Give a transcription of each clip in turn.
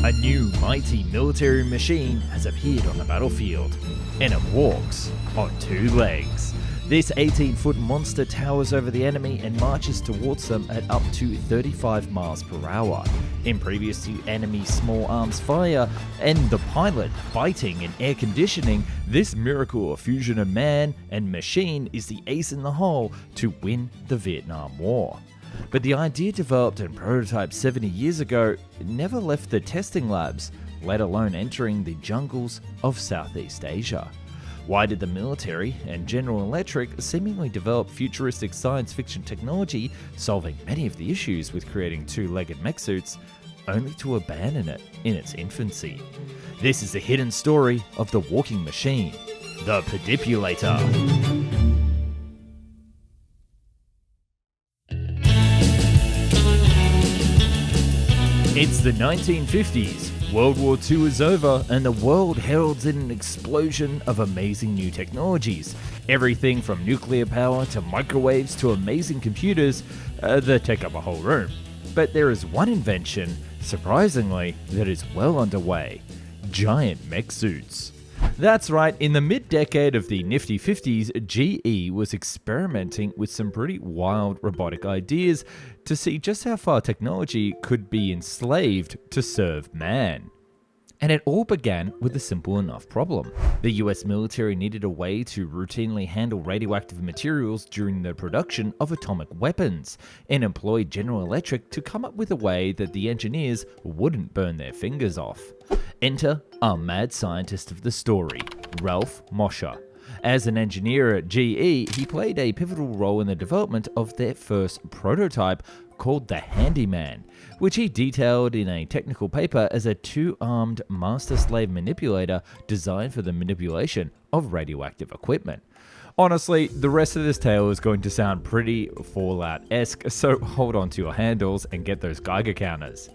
A new mighty military machine has appeared on the battlefield, and it walks on two legs. This 18-foot monster towers over the enemy and marches towards them at up to 35 miles per hour. In previous to enemy small arms fire and the pilot fighting and air conditioning, this miracle of fusion of man and machine is the ace in the hole to win the Vietnam War. But the idea developed and prototyped 70 years ago never left the testing labs, let alone entering the jungles of Southeast Asia. Why did the military and General Electric seemingly develop futuristic science fiction technology, solving many of the issues with creating two-legged mech suits, only to abandon it in its infancy? This is the hidden story of the walking machine, the Pedipulator. It's the 1950s. World War II is over, and the world heralds in an explosion of amazing new technologies. Everything from nuclear power to microwaves to amazing computers that take up a whole room. But there is one invention, surprisingly, that is well underway: giant mech suits. That's right, in the mid-decade of the nifty 50s, GE was experimenting with some pretty wild robotic ideas to see just how far technology could be enslaved to serve man. And it all began with a simple enough problem. The US military needed a way to routinely handle radioactive materials during the production of atomic weapons, and employed General Electric to come up with a way that the engineers wouldn't burn their fingers off. Enter our mad scientist of the story, Ralph Mosher. As an engineer at GE, he played a pivotal role in the development of their first prototype, called the Handyman, which he detailed in a technical paper as a two-armed master-slave manipulator designed for the manipulation of radioactive equipment. Honestly, the rest of this tale is going to sound pretty Fallout-esque, so hold on to your handles and get those Geiger counters.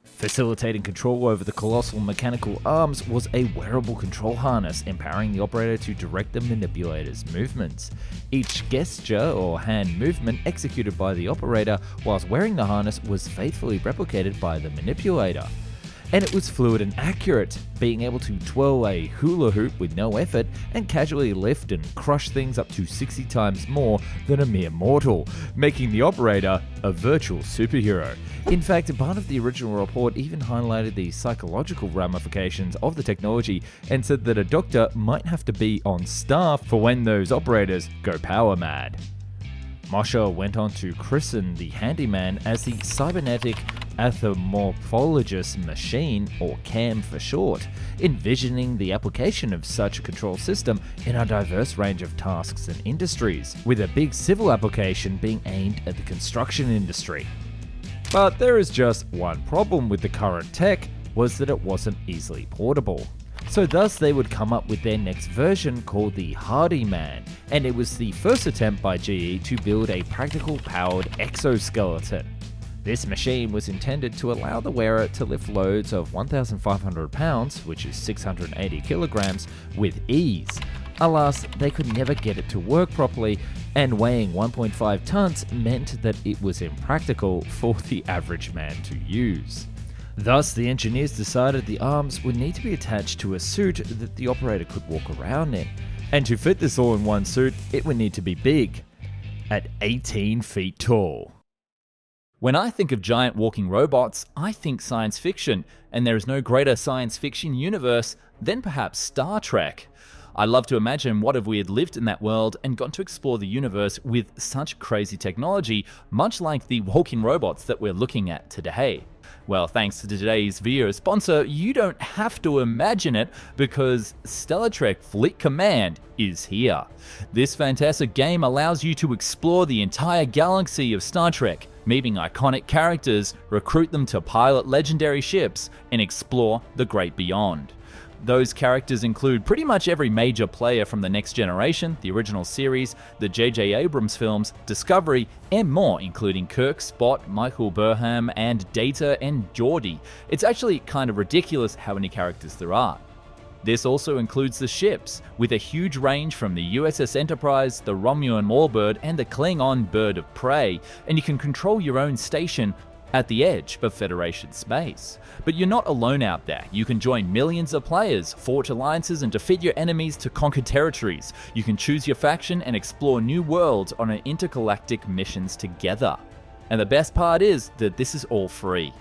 Facilitating control over the colossal mechanical arms was a wearable control harness, empowering the operator to direct the manipulator's movements. Each gesture or hand movement executed by the operator whilst wearing the harness was faithfully replicated by the manipulator. And it was fluid and accurate, being able to twirl a hula hoop with no effort and casually lift and crush things up to 60 times more than a mere mortal, making the operator a virtual superhero. In fact, part of the original report even highlighted the psychological ramifications of the technology and said that a doctor might have to be on staff for when those operators go power mad. Mosher went on to christen the Handyman as the Cybernetic Anthropomorphologist Machine, or CAM for short, envisioning the application of such a control system in a diverse range of tasks and industries, with a big civil application being aimed at the construction industry. But there is just one problem with the current tech, was that it wasn't easily portable. So thus they would come up with their next version called the Hardyman, and it was the first attempt by GE to build a practical powered exoskeleton. This machine was intended to allow the wearer to lift loads of 1,500 pounds, which is 680 kilograms, with ease. Alas, they could never get it to work properly, and weighing 1.5 tons meant that it was impractical for the average man to use. Thus, the engineers decided the arms would need to be attached to a suit that the operator could walk around in. And to fit this all in one suit, it would need to be big, at 18 feet tall. When I think of giant walking robots, I think science fiction, and there is no greater science fiction universe than perhaps Star Trek. I love to imagine what if we had lived in that world and got to explore the universe with such crazy technology, much like the walking robots that we're looking at today. Well, thanks to today's video sponsor, you don't have to imagine it because Stellar Trek Fleet Command is here. This fantastic game allows you to explore the entire galaxy of Star Trek, meeting iconic characters, recruit them to pilot legendary ships, and explore the great beyond. Those characters include pretty much every major player from the Next Generation, the original series, the J.J. Abrams films, Discovery, and more, including Kirk, Spock, Michael Burnham, and Data and Geordi. It's actually kind of ridiculous how many characters there are. This also includes the ships, with a huge range from the USS Enterprise, the Romulan Warbird, and the Klingon Bird of Prey, and you can control your own station at the edge of Federation space. But you're not alone out there. You can join millions of players, forge alliances, and defeat your enemies to conquer territories. You can choose your faction and explore new worlds on an intergalactic missions together. And the best part is that this is all free.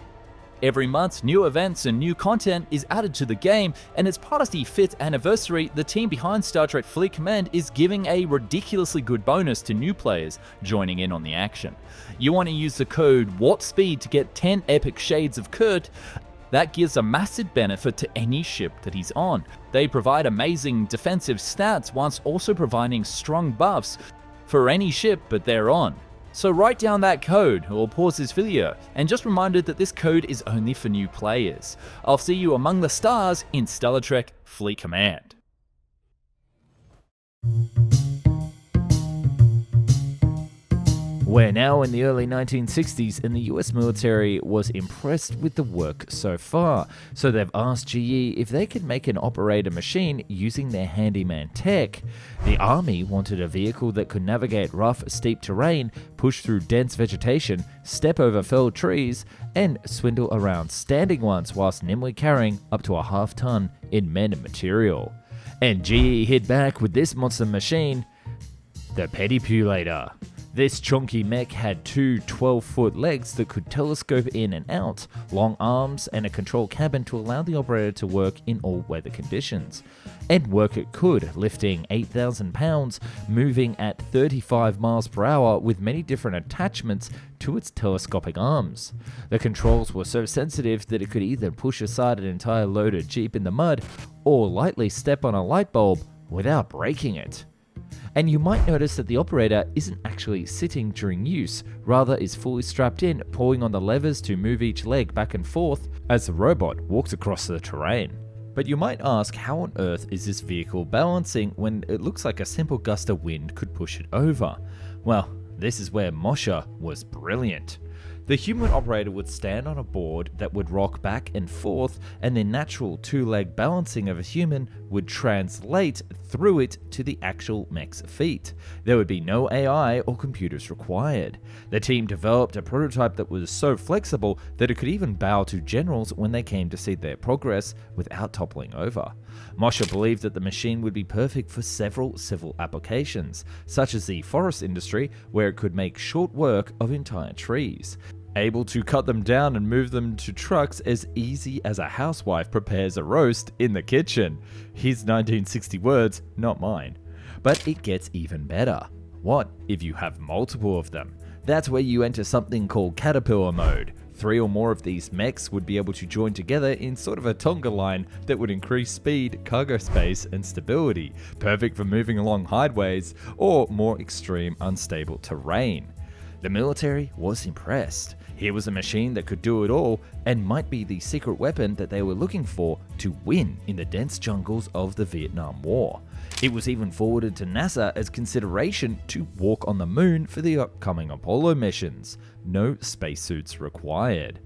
Every month, new events and new content is added to the game, and as part of the 5th anniversary, the team behind Star Trek Fleet Command is giving a ridiculously good bonus to new players joining in on the action. You want to use the code WARPSPEED to get 10 epic shades of Kurt. That gives a massive benefit to any ship that he's on. They provide amazing defensive stats whilst also providing strong buffs for any ship that they're on. So write down that code or pause this video, and just reminded that this code is only for new players. I'll see you among the stars in Star Trek Fleet Command. We're now in the early 1960s and the US military was impressed with the work so far, so they've asked GE if they could make an operator machine using their handyman tech. The Army wanted a vehicle that could navigate rough, steep terrain, push through dense vegetation, step over felled trees, and swindle around standing ones whilst nimbly carrying up to a half-ton in men and material. And GE hit back with this monster machine, the Pedipulator. This chunky mech had two 12-foot legs that could telescope in and out, long arms, and a control cabin to allow the operator to work in all weather conditions. And work it could, lifting 8,000 pounds, moving at 35 miles per hour with many different attachments to its telescopic arms. The controls were so sensitive that it could either push aside an entire loaded Jeep in the mud or lightly step on a light bulb without breaking it. And you might notice that the operator isn't actually sitting during use, rather is fully strapped in, pulling on the levers to move each leg back and forth as the robot walks across the terrain. But you might ask, how on earth is this vehicle balancing when it looks like a simple gust of wind could push it over? Well, this is where Mosher was brilliant. The human operator would stand on a board that would rock back and forth, and the natural two-leg balancing of a human would translate through it to the actual mech's feet. There would be no AI or computers required. The team developed a prototype that was so flexible that it could even bow to generals when they came to see their progress without toppling over. Mosher believed that the machine would be perfect for several civil applications, such as the forest industry, where it could make short work of entire trees. Able to cut them down and move them to trucks as easy as a housewife prepares a roast in the kitchen. His 1960 words, not mine. But it gets even better. What if you have multiple of them? That's where you enter something called caterpillar mode. 3 or more of these mechs would be able to join together in sort of a Tonga line that would increase speed, cargo space, and stability, perfect for moving along highways or more extreme unstable terrain. The military was impressed. Here was a machine that could do it all and might be the secret weapon that they were looking for to win in the dense jungles of the Vietnam War. It was even forwarded to NASA as consideration to walk on the moon for the upcoming Apollo missions. No spacesuits required.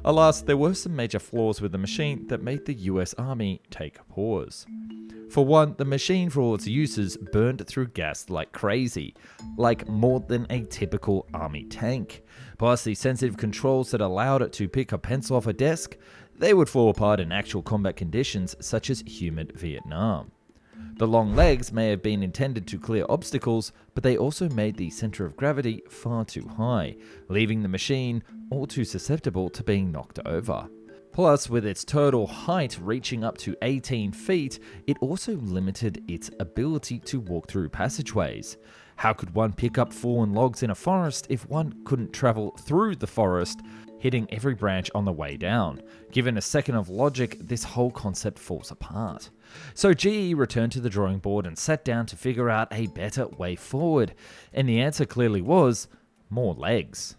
Alas, there were some major flaws with the machine that made the US Army take a pause. For one, the machine for all its uses burned through gas like crazy, like more than a typical army tank. Plus the sensitive controls that allowed it to pick a pencil off a desk, they would fall apart in actual combat conditions such as humid Vietnam. The long legs may have been intended to clear obstacles, but they also made the center of gravity far too high, leaving the machine all too susceptible to being knocked over. Plus, with its total height reaching up to 18 feet, it also limited its ability to walk through passageways. How could one pick up fallen logs in a forest if one couldn't travel through the forest, hitting every branch on the way down? Given a second of logic, this whole concept falls apart. So GE returned to the drawing board and sat down to figure out a better way forward, and the answer clearly was more legs.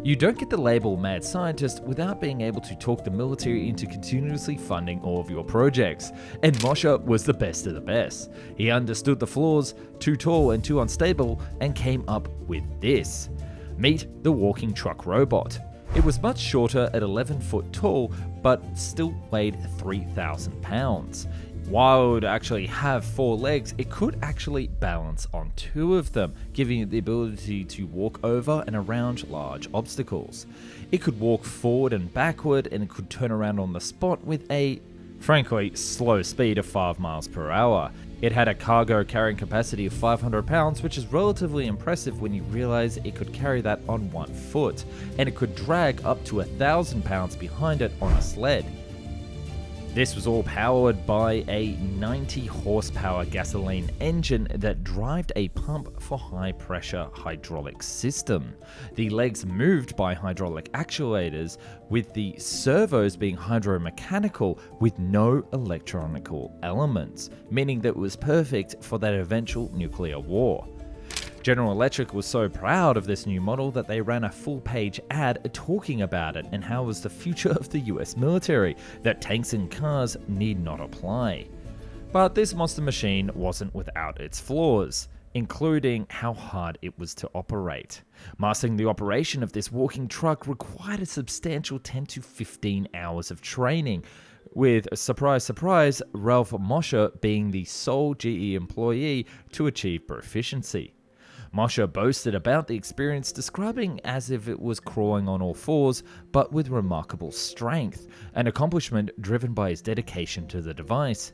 You don't get the label mad scientist without being able to talk the military into continuously funding all of your projects, and Mosher was the best of the best. He understood the flaws, too tall and too unstable, and came up with this. Meet the walking truck robot. It was much shorter at 11 foot tall, but still weighed 3,000 pounds. While it would actually have 4 legs, it could actually balance on 2 of them, giving it the ability to walk over and around large obstacles. It could walk forward and backward, and it could turn around on the spot with a, frankly, slow speed of 5 miles per hour. It had a cargo carrying capacity of 500 pounds, which is relatively impressive when you realize it could carry that on 1 foot, and it could drag up to 1,000 pounds behind it on a sled. This was all powered by a 90 horsepower gasoline engine that drove a pump for high pressure hydraulic system. The legs moved by hydraulic actuators, with the servos being hydromechanical with no electronical elements, meaning that it was perfect for that eventual nuclear war. General Electric was so proud of this new model that they ran a full-page ad talking about it and how it was the future of the US military, that tanks and cars need not apply. But this monster machine wasn't without its flaws, including how hard it was to operate. Mastering the operation of this walking truck required a substantial 10 to 15 hours of training, with, surprise surprise, Ralph Mosher being the sole GE employee to achieve proficiency. Mosher boasted about the experience, describing as if it was crawling on all fours, but with remarkable strength, an accomplishment driven by his dedication to the device.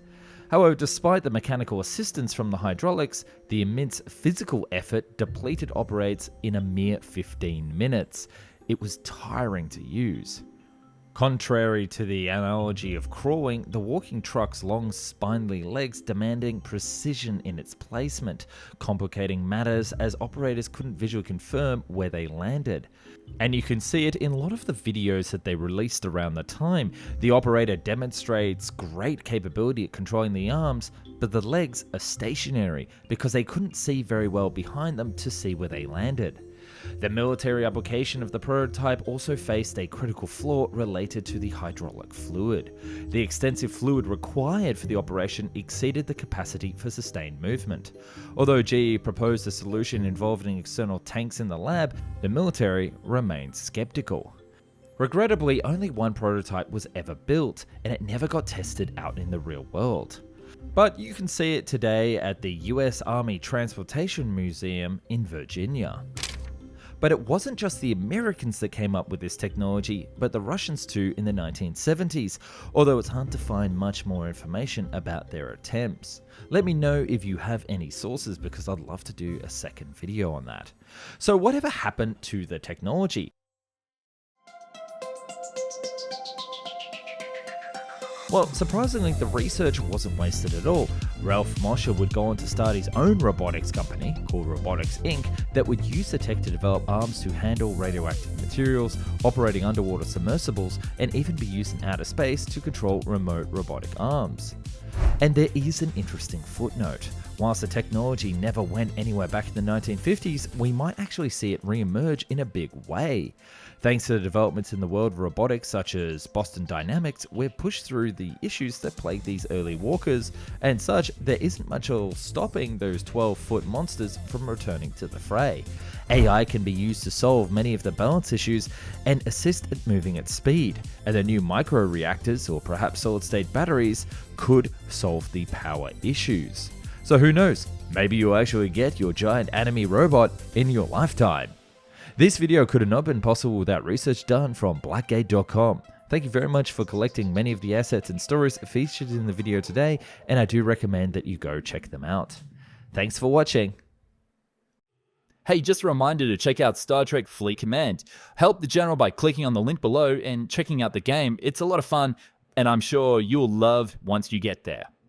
However, despite the mechanical assistance from the hydraulics, the immense physical effort depleted operates in a mere 15 minutes. It was tiring to use. Contrary to the analogy of crawling, the walking truck's long spindly legs demanding precision in its placement, complicating matters as operators couldn't visually confirm where they landed. And you can see it in a lot of the videos that they released around the time. The operator demonstrates great capability at controlling the arms, but the legs are stationary because they couldn't see very well behind them to see where they landed. The military application of the prototype also faced a critical flaw related to the hydraulic fluid. The extensive fluid required for the operation exceeded the capacity for sustained movement. Although GE proposed a solution involving external tanks in the lab, the military remained skeptical. Regrettably, only 1 prototype was ever built, and it never got tested out in the real world. But you can see it today at the US Army Transportation Museum in Virginia. But it wasn't just the Americans that came up with this technology, but the Russians too in the 1970s, although it's hard to find much more information about their attempts. Let me know if you have any sources, because I'd love to do a second video on that. So whatever happened to the technology? Well, surprisingly, the research wasn't wasted at all. Ralph Mosher would go on to start his own robotics company, called Robotics Inc., that would use the tech to develop arms to handle radioactive materials, operating underwater submersibles, and even be used in outer space to control remote robotic arms. And there is an interesting footnote. Whilst the technology never went anywhere back in the 1950s, we might actually see it re-emerge in a big way. Thanks to the developments in the world of robotics such as Boston Dynamics, we're pushed through the issues that plagued these early walkers, and such, there isn't much of stopping those 12-foot monsters from returning to the fray. AI can be used to solve many of the balance issues and assist at moving at speed, and the new micro-reactors, or perhaps solid-state batteries, could solve the power issues. So who knows, maybe you'll actually get your giant enemy robot in your lifetime. This video could have not been possible without research done from Blackgate.com. Thank you very much for collecting many of the assets and stories featured in the video today, and I do recommend that you go check them out. Thanks for watching. Hey, just a reminder to check out Star Trek Fleet Command. Help the general by clicking on the link below and checking out the game. It's a lot of fun, and I'm sure you'll love once you get there.